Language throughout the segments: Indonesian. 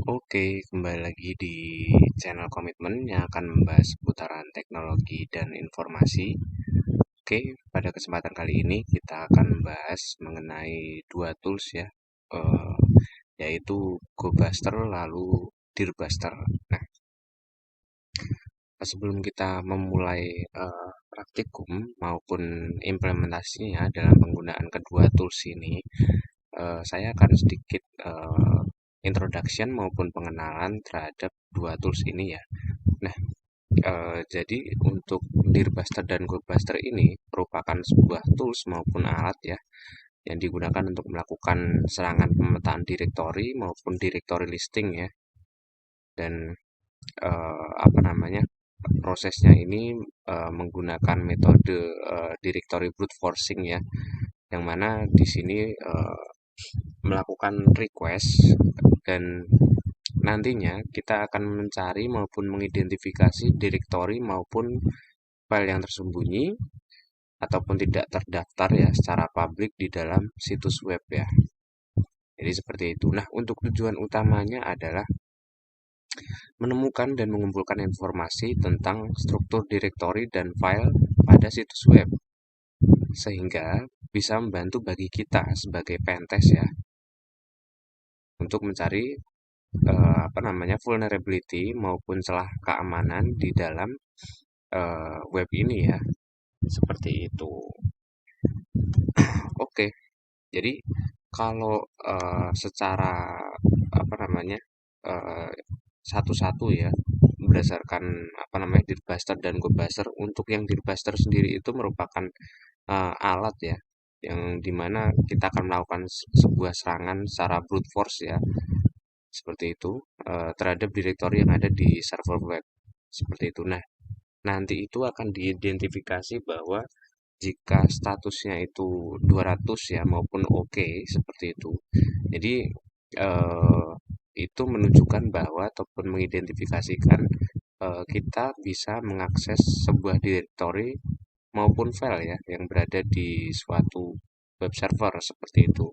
Oke, kembali lagi di channel komitmen yang akan membahas seputaran teknologi dan informasi. Oke, pada kesempatan kali ini kita akan membahas mengenai dua tools ya, eh, yaitu GoBuster lalu Dearbuster. Nah, sebelum kita memulai praktikum maupun implementasinya dalam penggunaan kedua tools ini, saya akan sedikit introduction maupun pengenalan terhadap dua tools ini ya. Nah, jadi untuk Dearbuster dan GoBuster ini merupakan sebuah tools maupun alat ya yang digunakan untuk melakukan serangan pemetaan directory maupun directory listing ya. Dan apa namanya, prosesnya ini menggunakan metode directory brute forcing ya, yang mana di sini melakukan request dan nantinya kita akan mencari maupun mengidentifikasi directory maupun file yang tersembunyi ataupun tidak terdaftar ya secara publik di dalam situs web ya. Jadi seperti itu. Nah, untuk tujuan utamanya adalah menemukan dan mengumpulkan informasi tentang struktur directory dan file pada situs web sehingga bisa membantu bagi kita sebagai pentest ya untuk mencari apa namanya, vulnerability maupun celah keamanan di dalam web ini ya, seperti itu. Oke, jadi kalau secara apa namanya, eh, satu-satu ya, berdasarkan apa namanya Dearbuster dan GoBuster. Untuk yang Dearbuster sendiri itu merupakan alat ya, yang dimana kita akan melakukan sebuah serangan secara brute force ya, seperti itu, terhadap direktori yang ada di server web, seperti itu. Nah, nanti itu akan diidentifikasi bahwa jika statusnya itu 200 ya maupun oke, seperti itu. Jadi eh, itu menunjukkan bahwa ataupun mengidentifikasikan kita bisa mengakses sebuah directory maupun file ya yang berada di suatu web server seperti itu.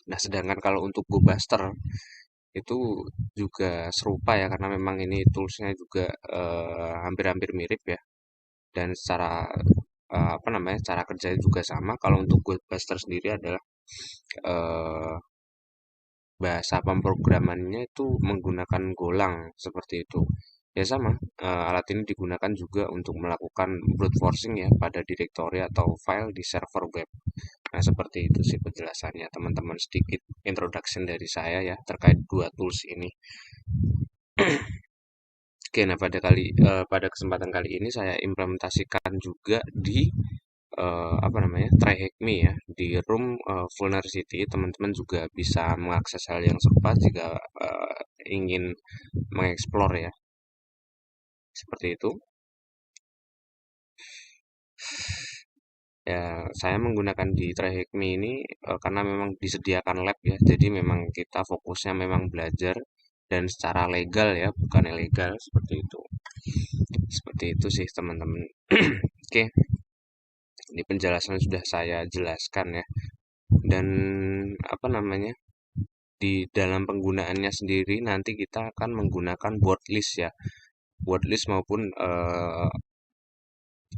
Nah, sedangkan kalau untuk GoBuster itu juga serupa ya karena memang ini toolsnya juga hampir-hampir mirip ya, dan secara apa namanya, cara kerjanya juga sama. Kalau untuk GoBuster sendiri adalah eh, bahasa pemrogramannya itu menggunakan Golang seperti itu. Ya sama, alat ini digunakan juga untuk melakukan brute forcing ya pada directory atau file di server web. Nah, seperti itu sih penjelasannya teman-teman, sedikit introduction dari saya ya terkait dua tools ini. Oke, nah pada kesempatan kali ini saya implementasikan juga di apa namanya, Try Hack Me ya, di room vulnerability. Teman-teman juga bisa mengakses hal yang serupa jika ingin mengeksplor ya, seperti itu. Ya, saya menggunakan di Try Hack Me ini karena memang disediakan lab ya, jadi memang kita fokusnya memang belajar dan secara legal ya, bukan ilegal, seperti itu. Seperti itu sih teman-teman. Oke, ini penjelasan sudah saya jelaskan ya. Dan apa namanya, di dalam penggunaannya sendiri nanti kita akan menggunakan wordlist ya. Wordlist maupun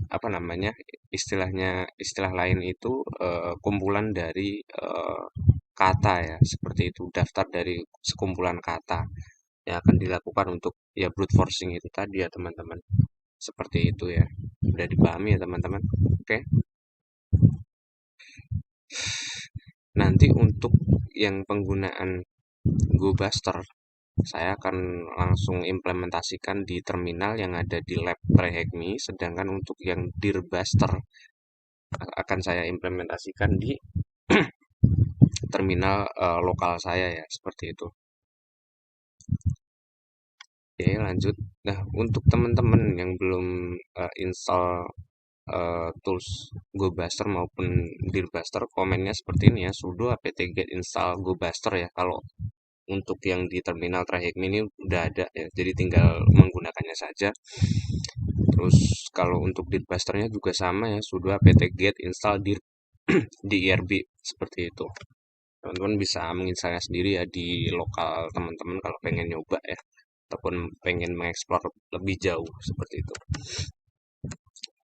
apa namanya, istilah lain itu kumpulan dari kata ya, seperti itu. Daftar dari sekumpulan kata yang akan dilakukan untuk ya brute forcing itu tadi ya teman-teman. Seperti itu ya. Sudah dipahami ya teman-teman? Oke. Nanti untuk yang penggunaan GoBuster, saya akan langsung implementasikan di terminal yang ada di lab TryHackMe, sedangkan untuk yang Dearbuster akan saya implementasikan di terminal lokal saya ya, seperti itu. Oke, lanjut. Nah, untuk teman-teman yang belum install tools GoBuster maupun Dearbuster, komennya seperti ini ya, sudo apt-get install GoBuster ya. Kalau untuk yang di terminal terakhir ini udah ada ya, jadi tinggal menggunakannya saja. Terus kalau untuk Dearbusternya juga sama ya, sudo apt-get install dir di IRB, seperti itu. Teman-teman bisa menginstalnya sendiri ya di lokal teman-teman kalau pengen nyoba ya, ataupun pengen mengeksplor lebih jauh seperti itu.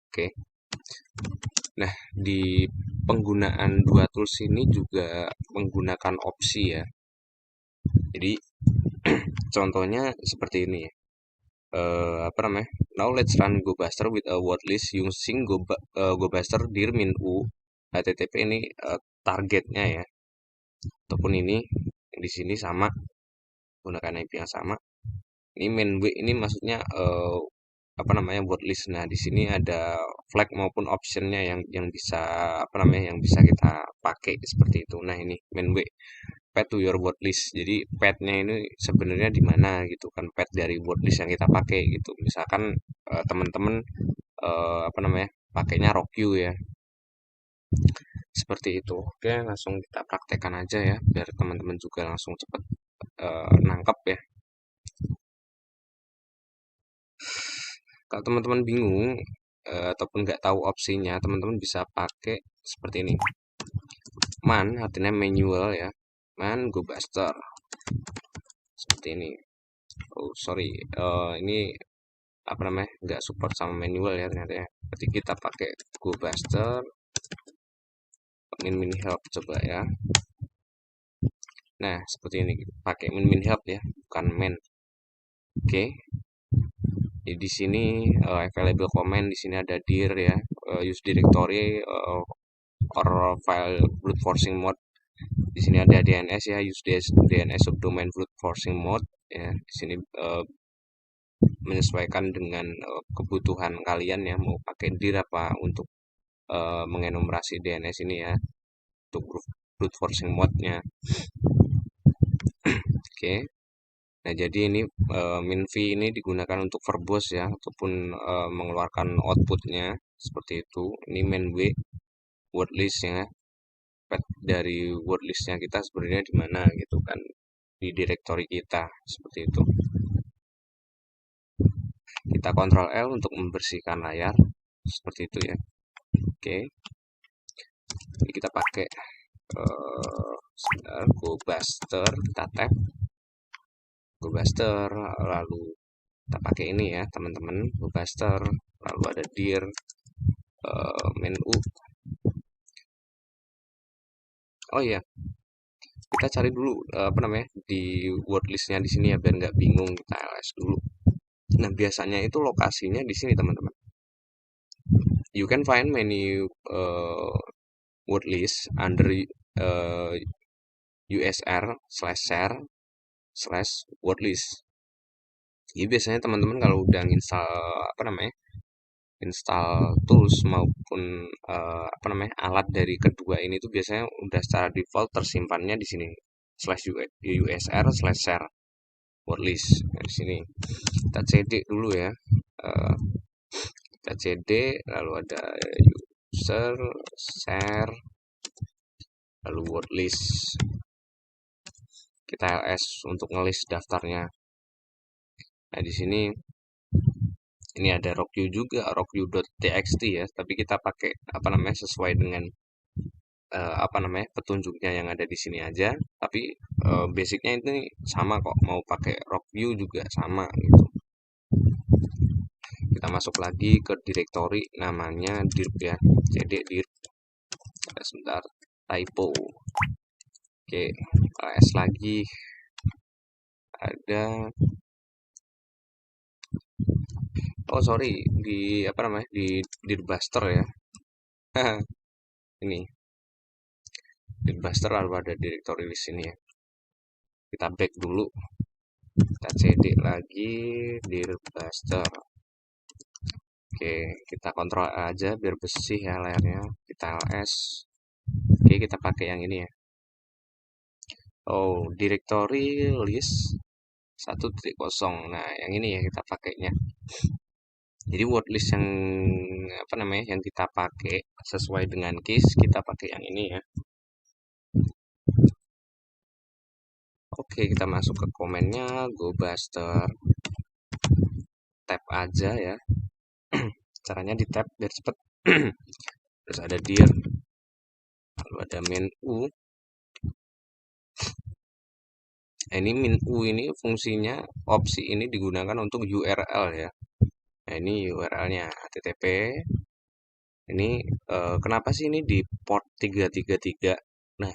Oke. Nah, di penggunaan dua tools ini juga menggunakan opsi ya. Jadi contohnya seperti ini ya. Apa namanya? Now let's run GoBuster with a word list using GoBuster dir min u HTTP ini targetnya ya. Ataupun ini di sini sama menggunakan IP yang sama. Ini main W ini maksudnya apa namanya word list. Nah, di sini ada flag maupun optionnya yang bisa apa namanya yang bisa kita pakai seperti itu. Nah, ini main W pet to your word list. Jadi petnya ini sebenarnya di mana gitu kan, pet dari word list yang kita pakai gitu. Misalkan teman-teman apa namanya pakainya Rockyou ya, seperti itu. Oke, langsung kita praktekkan aja ya biar teman-teman juga langsung cepet nangkep ya. Kalau teman-teman bingung ataupun nggak tahu opsinya, teman-teman bisa pakai seperti ini. Man, artinya manual ya. Man GoBuster. Seperti ini. Oh, sorry. Ini apa namanya? Nggak support sama manual ya ternyata ya. Berarti kita pakai GoBuster min help coba ya. Nah, seperti ini. Pakai min help ya, bukan main. Oke. Jadi di sini available command di sini ada dir ya, use directory or file brute forcing mode. Di sini ada DNS ya, use DNS subdomain brute forcing mode ya. Di sini menyesuaikan dengan kebutuhan kalian ya, mau pakai dir apa untuk mengenumerasi DNS ini ya, untuk brute forcing mode-nya. Oke. Nah, jadi ini minv ini digunakan untuk verbose ya, ataupun mengeluarkan outputnya seperti itu. Ini main w word list-nya, pet dari word list-nya kita sebenarnya di mana gitu kan, di directory kita seperti itu. Kita Ctrl L untuk membersihkan layar seperti itu ya. Oke, ini kita pakai GoBuster, kita tap GoBuster, lalu kita pakai ini ya teman-teman, GoBuster, lalu ada dir menu. Oh iya, kita cari dulu apa namanya di word listnya di sini ya biar nggak bingung, kita ls dulu. Nah, biasanya itu lokasinya di sini teman-teman. You can find many word list under usr slash share slash word list. Jadi biasanya teman-teman kalau udah install apa namanya install tools maupun apa namanya alat dari kedua ini tuh biasanya udah secara default tersimpannya di sini slash usr slash share word list. Nah, di sini kita cd dulu ya. Kita cd lalu ada user share lalu word list. Kita ls untuk ngelist daftarnya. Nah, di sini ini ada Rockyou juga, rockyou.txt ya, tapi kita pakai apa namanya sesuai dengan apa namanya petunjuknya yang ada di sini aja. Tapi basicnya ini sama kok, mau pakai Rockyou juga sama gitu. Kita masuk lagi ke directory namanya dirp ya, cd dirp. Sebentar, typo. Oke, ls lagi ada. Oh sorry, di apa namanya di dirbuster ya. Ini dirbuster lalu ada directory di sini ya. Kita back dulu, kita cd lagi dirbuster. Oke, kita kontrol aja biar bersih ya layarnya. Kita ls. Oke, kita pakai yang ini ya. Oh, directory list 1.0. Nah, yang ini ya kita pakainya. Jadi word list yang apa namanya yang kita pakai sesuai dengan case, kita pakai yang ini ya. Oke, kita masuk ke komennya GoBuster. Tap aja ya. Caranya di tap biar cepet. Terus ada dir, lalu ada menu, Nah, ini min u ini fungsinya, opsi ini digunakan untuk URL ya. Nah, ini URL-nya http. Ini kenapa sih ini di port 333? Nah,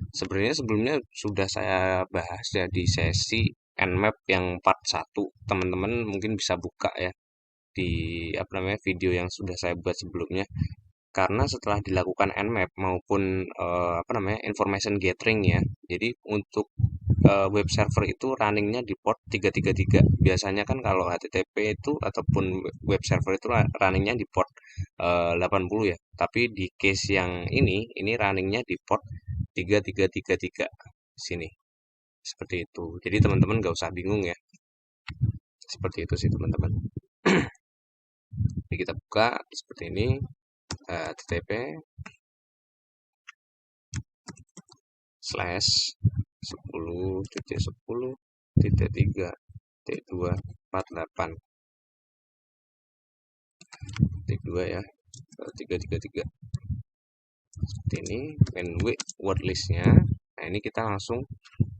sebenarnya sebelumnya sudah saya bahas ya di sesi Nmap yang part 1. Teman-teman mungkin bisa buka ya di apa namanya video yang sudah saya buat sebelumnya. Karena setelah dilakukan Nmap maupun apa namanya information gathering ya. Jadi untuk web server itu runningnya di port 333. Biasanya kan kalau HTTP itu ataupun web server itu runningnya di port 80 ya. Tapi di case yang ini runningnya di port 3333 sini. Seperti itu. Jadi teman-teman nggak usah bingung ya. Seperti itu sih teman-teman. Jadi kita buka seperti ini http slash 10.10.3.248 titik 2 ya 333 seperti ini main word listnya. Nah ini kita langsung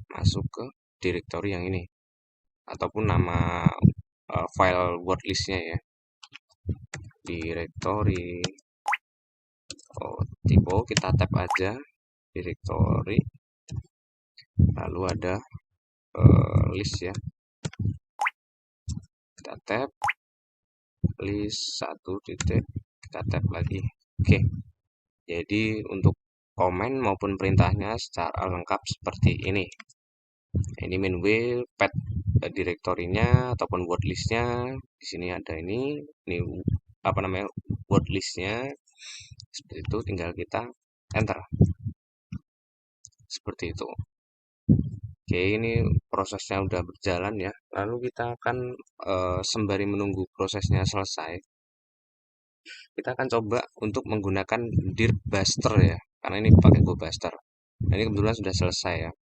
masuk ke directory yang ini ataupun nama file word listnya ya, directory. Tipe kita tab aja directory, lalu ada list ya, kita tab list 1 titik, kita tab lagi. Oke, jadi untuk komen maupun perintahnya secara lengkap seperti ini. Ini main pet direktorinya ataupun word listnya. Di sini ada ini apa namanya word listnya. Seperti itu, tinggal kita enter. Seperti itu. Oke, ini prosesnya udah berjalan ya. Lalu kita akan sembari menunggu prosesnya selesai, kita akan coba untuk menggunakan dirtbuster ya. Karena ini pakai GoBuster. Nah, ini kebetulan sudah selesai ya.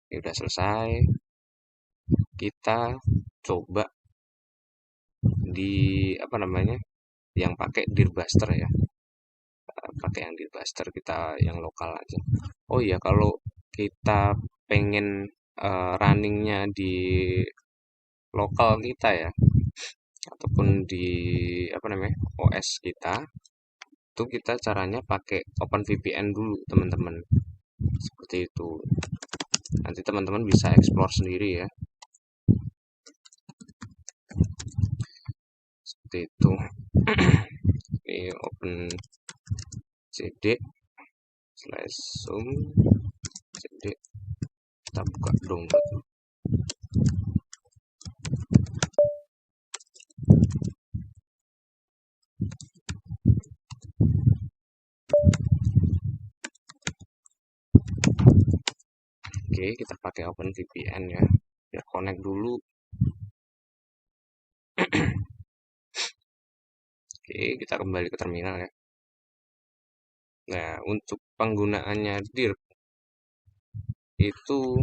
Ini sudah selesai. Kita coba di apa namanya yang pakai dirtbuster ya. Pakai yang dirtbuster, kita yang lokal aja. Oh iya, kalau kita pengen runningnya di lokal kita ya ataupun di apa namanya OS kita, itu kita caranya pakai OpenVPN dulu teman-teman. Seperti itu, nanti teman-teman bisa explore sendiri ya. Seperti itu. Ini open cd slash zoom cd, kita buka download. Oke, kita pakai OpenVPN ya, biar connect dulu. Oke, kita kembali ke terminal ya. Nah, untuk penggunaannya dir itu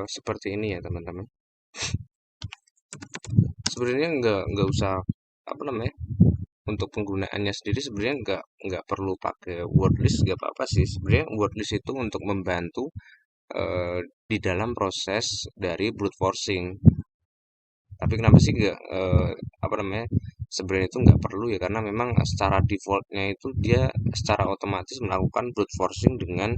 seperti ini ya teman-teman. Sebenarnya nggak usah apa namanya, untuk penggunaannya sendiri sebenarnya nggak perlu pakai wordlist, nggak apa-apa sih. Sebenarnya wordlist itu untuk membantu di dalam proses dari brute forcing. Tapi kenapa sih nggak apa namanya, sebenarnya itu nggak perlu ya, karena memang secara defaultnya itu dia secara otomatis melakukan brute forcing dengan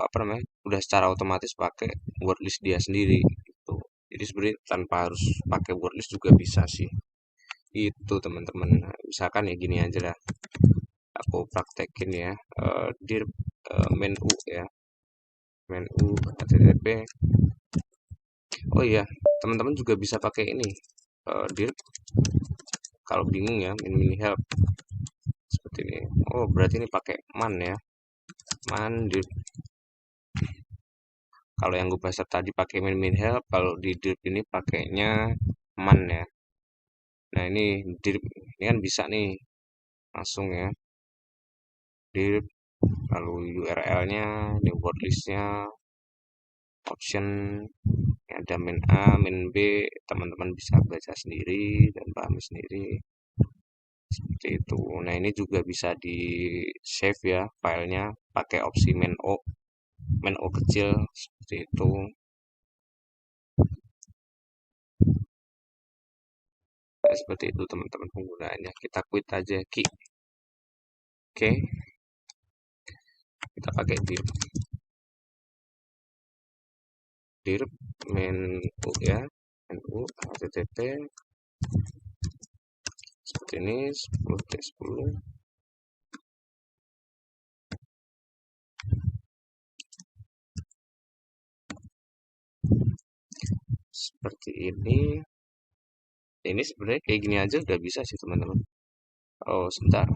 apa namanya, udah secara otomatis pakai wordlist dia sendiri gitu. Jadi sebenarnya tanpa harus pakai wordlist juga bisa sih. Itu teman-teman. Nah, misalkan ya gini aja lah. Aku praktekin ya. Dir menu ya. Menu http. Oh iya, teman-teman juga bisa pakai ini. Dir kalau bingung ya, min help seperti ini. Oh, berarti ini pakai man ya. Man dir. Kalau yang gue bahas tadi pakai min help, kalau di dir ini pakainya man ya. Nah, ini dir ini kan bisa nih langsung ya. Dir lalu URL-nya, di word list-nya, option ada min A, min B, teman-teman bisa baca sendiri dan paham sendiri. Seperti itu. Nah, ini juga bisa di save ya filenya pakai opsi min O. main O kecil seperti itu. Nah, seperti itu teman-teman penggunaannya. Kita quit aja key. Oke, kita pakai dir main U ya, main U http seperti ini 10 seperti ini sebenarnya kayak gini aja udah bisa sih teman-teman. Oh sebentar,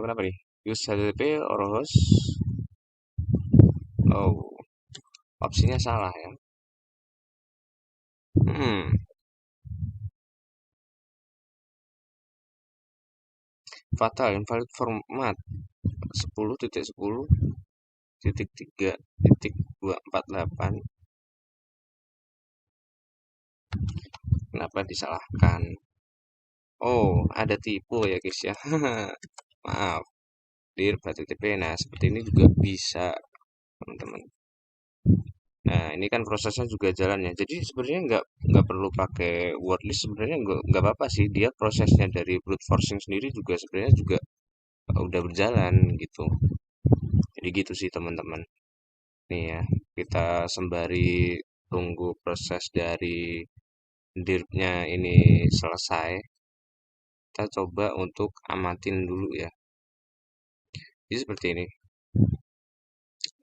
kenapa nih use http or host. Oh, opsinya salah ya. Fatal invalid format 10.10.3.248. Kenapa disalahkan? Oh, ada tipu ya guys ya. Maaf, dir TP. Nah, seperti ini juga bisa, teman-teman. Nah, ini kan prosesnya juga jalan ya. Jadi sebenarnya nggak perlu pakai wordlist, sebenarnya nggak apa-apa sih. Dia prosesnya dari brute forcing sendiri juga sebenarnya juga udah berjalan gitu. Jadi gitu sih teman-teman. Nih ya, kita sembari tunggu proses dari dirtnya ini selesai, kita coba untuk amatin dulu ya. Jadi seperti ini.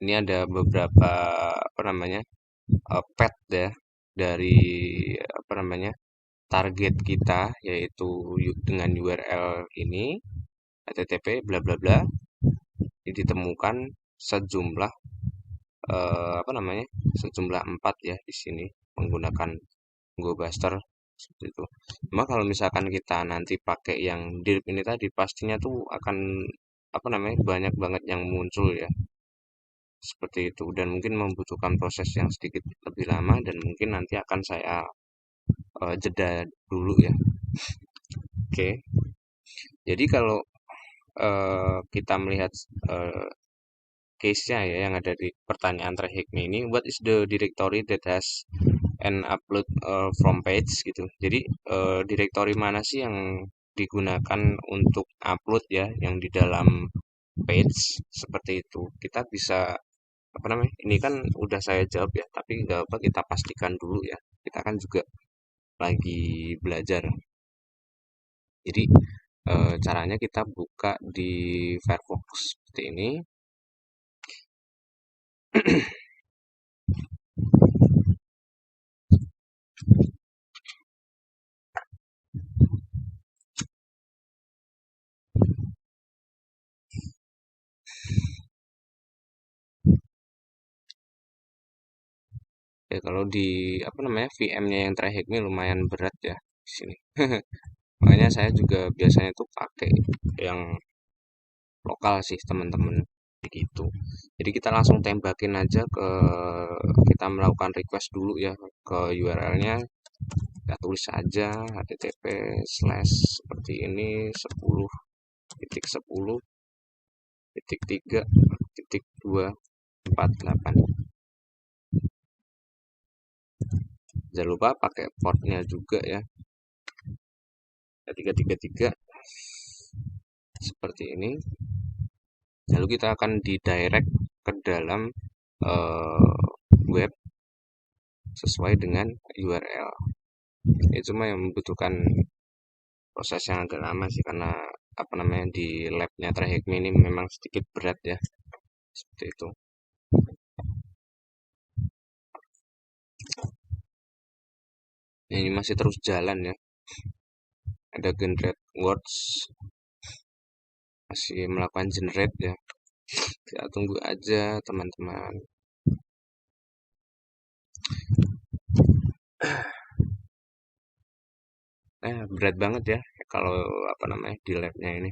Ini ada beberapa apa namanya pet ya dari apa namanya target kita yaitu dengan URL ini http bla bla bla. Ini ditemukan sejumlah apa namanya sejumlah 4 ya di sini menggunakan GoBuster seperti itu. Cuma kalau misalkan kita nanti pakai yang dirp ini tadi pastinya tuh akan apa namanya banyak banget yang muncul ya seperti itu dan mungkin membutuhkan proses yang sedikit lebih lama dan mungkin nanti akan saya jeda dulu ya. Oke, jadi kalau kita melihat case-nya ya yang ada di pertanyaan terakhir ini, what is the directory that has an upload from page gitu. Jadi directory mana sih yang digunakan untuk upload ya, yang di dalam page seperti itu. Kita bisa apa namanya? Ini kan udah saya jawab ya, tapi nggak apa kita pastikan dulu ya. Kita kan juga lagi belajar. Jadi caranya kita buka di Firefox seperti ini. Ya kalau di apa namanya VM-nya yang terakhir ini lumayan berat ya di sini. Makanya saya juga biasanya tuh pakai yang lokal sih teman-teman begitu. Jadi kita langsung tembakin aja ke kita melakukan request dulu ya ke URL-nya. Kita tulis saja http slash seperti ini 10.10.3.248. Jangan lupa pakai portnya juga ya. 333 seperti ini. Lalu kita akan didirect ke dalam web sesuai dengan URL. Ini cuma yang membutuhkan proses yang agak lama sih karena apa namanya di labnya terakhir ini memang sedikit berat ya seperti itu. Ini masih terus jalan ya. Ada generate words masih melakukan generate ya. Kita tunggu aja teman-teman. Berat banget ya kalau apa namanya di labnya ini.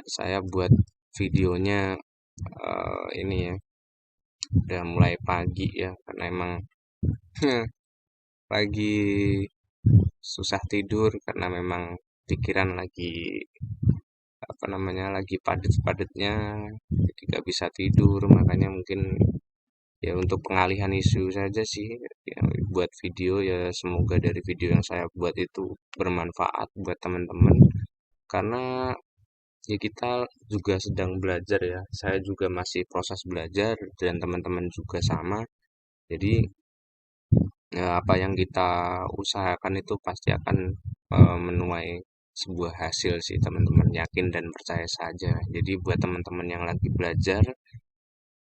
Saya buat videonya ini ya udah mulai pagi ya karena emang lagi susah tidur karena memang pikiran lagi apa namanya lagi padet-padetnya, jadi nggak bisa tidur, makanya mungkin ya untuk pengalihan isu saja sih ya, buat video ya, semoga dari video yang saya buat itu bermanfaat buat teman-teman, karena ya kita juga sedang belajar ya, saya juga masih proses belajar dan teman-teman juga sama, jadi ya, apa yang kita usahakan itu pasti akan menuai sebuah hasil sih teman-teman, yakin dan percaya saja. Jadi buat teman-teman yang lagi belajar,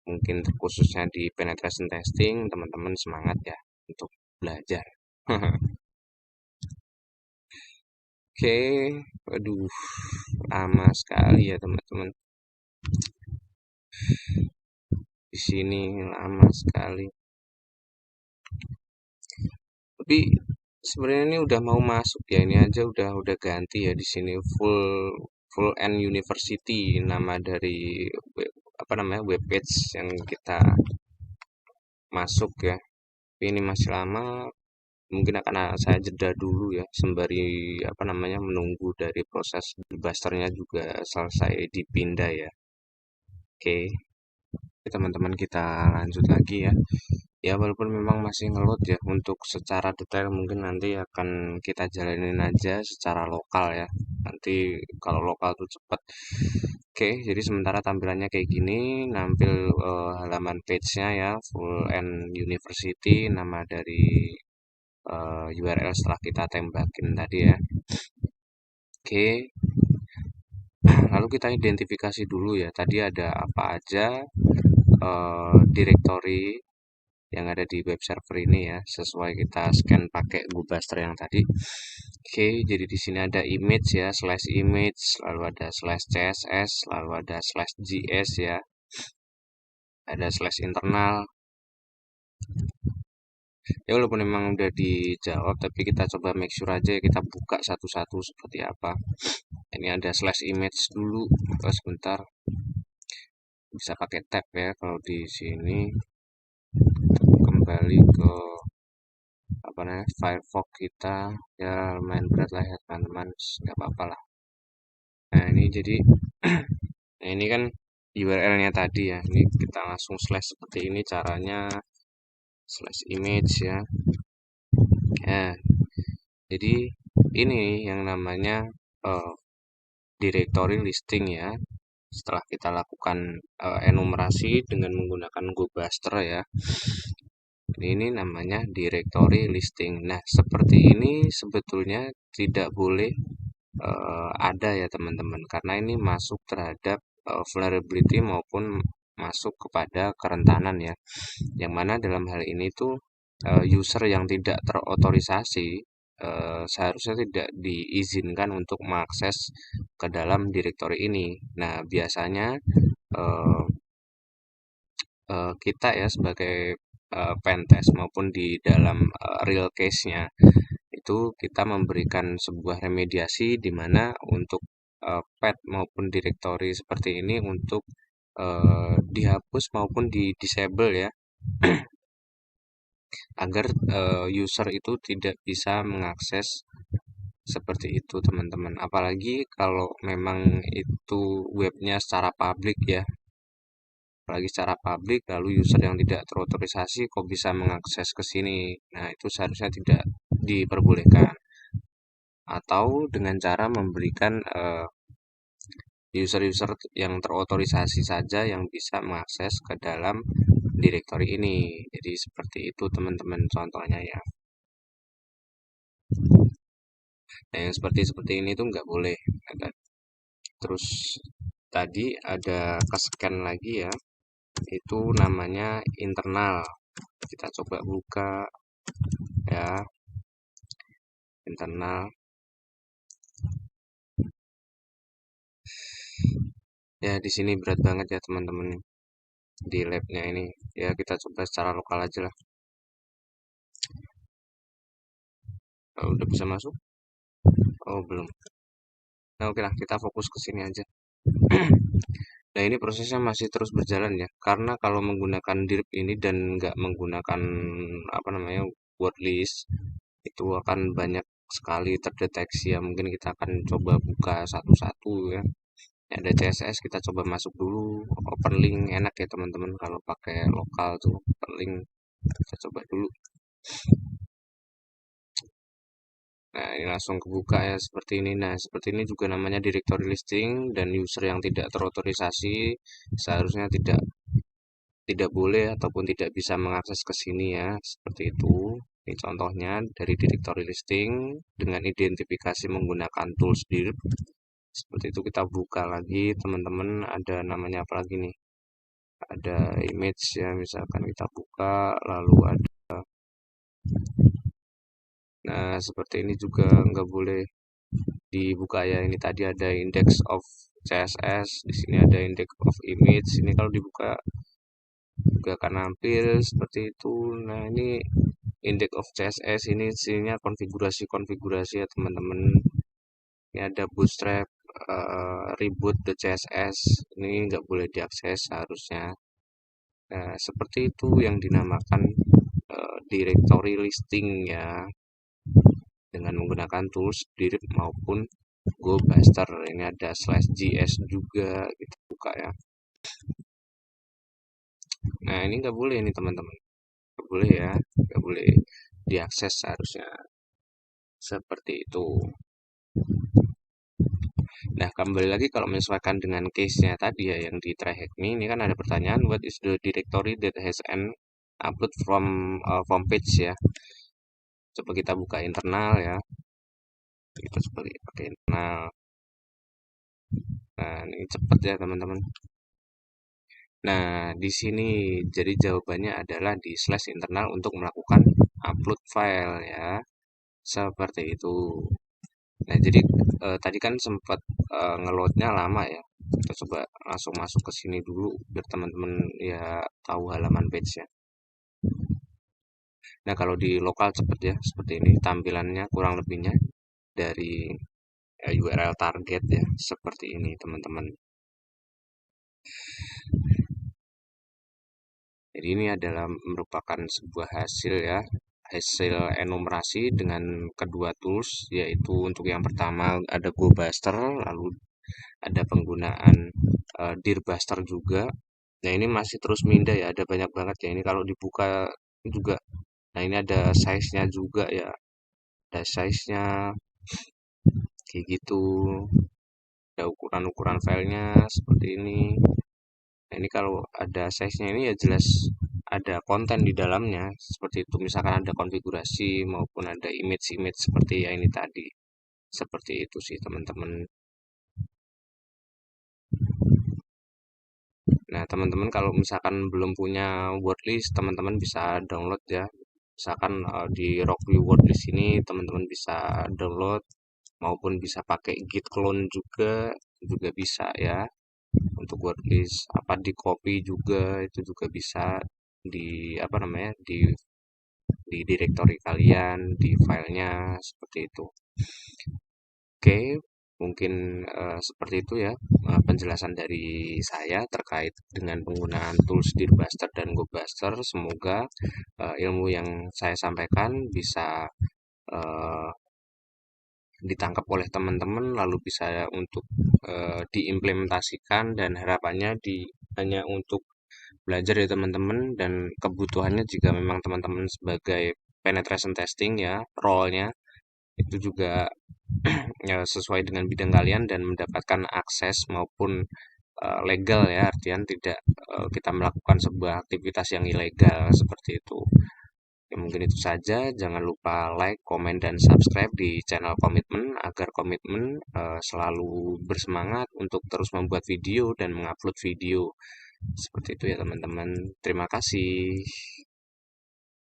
mungkin khususnya di penetration testing, teman-teman semangat ya untuk belajar. Oke, aduh, lama sekali ya teman-teman. Di sini lama sekali. Tapi sebenarnya ini udah mau masuk ya, ini aja udah ganti ya di sini full full N University nama dari apa namanya webpage yang kita masuk ya. Tapi ini masih lama, mungkin akan saya jeda dulu ya sembari apa namanya menunggu dari proses busternya juga selesai dipindah ya. Oke, teman-teman kita lanjut lagi ya. Ya walaupun memang masih ngeload ya, untuk secara detail mungkin nanti akan kita jalanin aja secara lokal ya. Nanti kalau lokal tuh cepet. Oke, jadi sementara tampilannya kayak gini, nampil halaman page-nya ya, full and university, nama dari URL setelah kita tembakin tadi ya. Oke, lalu kita identifikasi dulu ya, tadi ada apa aja directory yang ada di web server ini ya, sesuai kita scan pakai GoBuster yang tadi. Oke, jadi di sini ada image ya, slash image, lalu ada slash css, lalu ada slash js ya, ada slash internal. Ya walaupun memang udah dijawab, tapi kita coba make sure aja, kita buka satu-satu seperti apa. Ini ada slash image dulu. Sebentar, bisa pakai tab ya kalau di sini. Kembali ke apa namanya Firefox kita, ya lumayan berat lah ya teman-teman, nggak apa-apa lah. Nah ini jadi nah, ini kan URL-nya tadi ya, ini kita langsung slash seperti ini caranya, slash image ya. Ya, jadi ini yang namanya uh, directory listing ya. Setelah kita lakukan enumerasi dengan menggunakan GoBuster ya, ini namanya directory listing. Nah, seperti ini sebetulnya tidak boleh ada ya teman-teman, karena ini masuk terhadap vulnerability maupun masuk kepada kerentanan ya, yang mana dalam hal ini tuh user yang tidak terotorisasi seharusnya tidak diizinkan untuk mengakses ke dalam directory ini. Nah, biasanya eh, kita ya sebagai pentest maupun di dalam real case-nya itu kita memberikan sebuah remediasi di mana untuk pet maupun directory seperti ini untuk dihapus maupun di disable ya, agar user itu tidak bisa mengakses seperti itu teman-teman. Apalagi kalau memang itu webnya secara publik ya, apalagi secara publik lalu user yang tidak terotorisasi kok bisa mengakses ke sini. Nah, itu seharusnya tidak diperbolehkan. Atau dengan cara memberikan user-user yang terotorisasi saja yang bisa mengakses ke dalam directory ini. Jadi seperti itu teman-teman contohnya ya. Nah, yang seperti ini tuh nggak boleh. Terus tadi ada ke-scan lagi ya, itu namanya internal. Kita coba buka ya, internal. Ya di sini berat banget ya teman-teman di labnya ini. Ya kita coba secara lokal aja lah. Udah bisa masuk? Oh belum. Nah oke lah, kita fokus ke sini aja. Nah ini prosesnya masih terus berjalan ya, karena kalau menggunakan dirp ini dan nggak menggunakan apa namanya word list, itu akan banyak sekali terdeteksi ya, mungkin kita akan coba buka satu-satu ya. Ada CSS kita coba masuk dulu, open link enak ya teman-teman kalau pakai lokal tuh open link, kita coba dulu. Nah, ini langsung kebuka ya seperti ini. Nah, seperti ini juga namanya directory listing, dan user yang tidak terotorisasi seharusnya tidak boleh ataupun tidak bisa mengakses ke sini ya, seperti itu. Ini contohnya dari directory listing dengan identifikasi menggunakan tools dir. Seperti itu, kita buka lagi teman-teman, ada namanya apa lagi nih? Ada image ya, misalkan kita buka, lalu ada, nah seperti ini juga nggak boleh dibuka ya. Ini tadi ada index of CSS, di sini ada index of image. Ini kalau dibuka juga akan nampil seperti itu. Nah, ini index of CSS, ini isinya konfigurasi ya teman-teman. Ini ada bootstrap, reboot the CSS, ini nggak boleh diakses seharusnya. Nah, seperti itu yang dinamakan directory listing ya, dengan menggunakan tools direct maupun GoBuster. Ini ada /gs juga, kita buka ya. Nah, ini nggak boleh ini teman-teman, nggak boleh ya, nggak boleh diakses seharusnya, seperti itu. Nah, kembali lagi kalau menyesuaikan dengan case-nya tadi ya, yang di try hack me, ini kan ada pertanyaan, what is the directory that has an upload from page ya. Coba kita buka internal ya, kita coba pakai internal. Nah, ini cepat ya teman-teman. Nah, di sini jadi jawabannya adalah di /internal untuk melakukan upload file ya, seperti itu. Nah, jadi tadi kan sempat ngeloadnya lama ya. Kita coba langsung masuk ke sini dulu biar teman-teman ya tahu halaman page-nya. Nah, kalau di lokal cepet ya, seperti ini tampilannya kurang lebihnya dari URL target ya, seperti ini teman-teman. Jadi ini adalah merupakan sebuah hasil ya, hasil enumerasi dengan kedua tools, yaitu untuk yang pertama ada GoBuster, lalu ada penggunaan Dirbuster juga. Nah, ini masih terus minda ya, ada banyak banget ya. Ini kalau dibuka juga. Nah, ini ada size-nya juga ya. Ada size-nya kayak gitu. Ada ukuran-ukuran filenya seperti ini. Nah, ini kalau ada size-nya ini ya jelas ada konten di dalamnya. Seperti itu, misalkan ada konfigurasi maupun ada image-image seperti ya ini tadi. Seperti itu sih teman-teman. Nah, teman-teman kalau misalkan belum punya wordlist, teman-teman bisa download ya. Misalkan di Rockwee Wordlist ini teman-teman bisa download maupun bisa pakai git clone juga bisa ya. Untuk wordlist apa di copy juga itu juga bisa di apa namanya di directory kalian, di filenya seperti itu. Oke, mungkin seperti itu ya penjelasan dari saya terkait dengan penggunaan tools Dirbuster dan GoBuster. Semoga ilmu yang saya sampaikan bisa eh, ditangkap oleh teman-teman, lalu bisa untuk diimplementasikan, dan harapannya hanya untuk belajar ya teman-teman, dan kebutuhannya jika memang teman-teman sebagai penetration testing ya, role-nya itu juga ya, sesuai dengan bidang kalian dan mendapatkan akses maupun legal ya, artian tidak kita melakukan sebuah aktivitas yang ilegal seperti itu. Ya, mungkin itu saja. Jangan lupa like, komen, dan subscribe di channel Komitmen agar Komitmen selalu bersemangat untuk terus membuat video dan mengupload video. Seperti itu ya teman-teman. Terima kasih.